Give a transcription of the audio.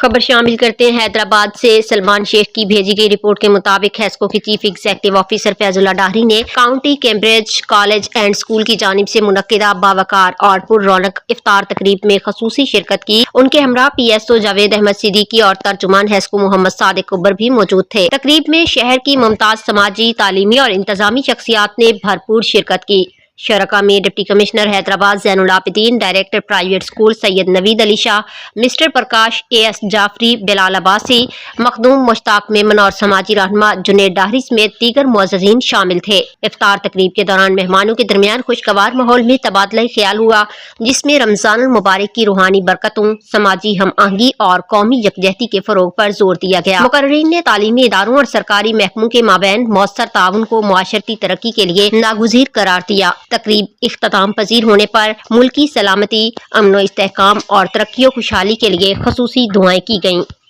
خبر شامل کرتے ہیں حیدرآباد سے۔ سلمان شیخ کی بھیجی گئی رپورٹ کے مطابق ہیسکو کے چیف ایگزیکٹو آفیسر فیض اللہ ڈاہری نے county Cambridge college and school کی جانب سے منعقدہ باوقار اور پر رونق افطار تقریب میں خصوصی شرکت کی۔ ان کے ہمراہ P S O Javed Ahmed Siddiqui اور ترجمان ہیسکو محمد صادق کبر بھی موجود تھے۔ تقریب میں شہر کی ممتاز سماجی، تعلیمی اور انتظامی شخصیات نے بھرپور شرکت کی۔ شرکاء میں deputy commissioner Hyderabad Zain ul-Abideen, director private school Syed Naveed Ali Shah, mister Prakash A S Jafri, Bilal Abbasi, Makhdoom Mushtaq Memon اور سماجی رہنما جنید ڈاہری سمیت دیگر معززین شامل تھے۔ افطار تقریب کے دوران مہمانوں کے درمیان خوشگوار ماحول میں تبادلہ خیال ہوا، جس میں رمضان المبارک کی روحانی برکتوں، سماجی ہم آہنگی اور قومی یکجہتی کے فروغ پر زور دیا گیا۔ مقررین نے تعلیمی اداروں اور سرکاری محکموں کے مابین مؤثر تعاون کو معاشرتی ترقی کے لیے ناگزیر قرار دیا۔ تقریب اختتام پذیر ہونے پر ملکی سلامتی، امن و استحکام اور ترقی و خوشحالی کے لیے خصوصی دعائیں کی گئیں۔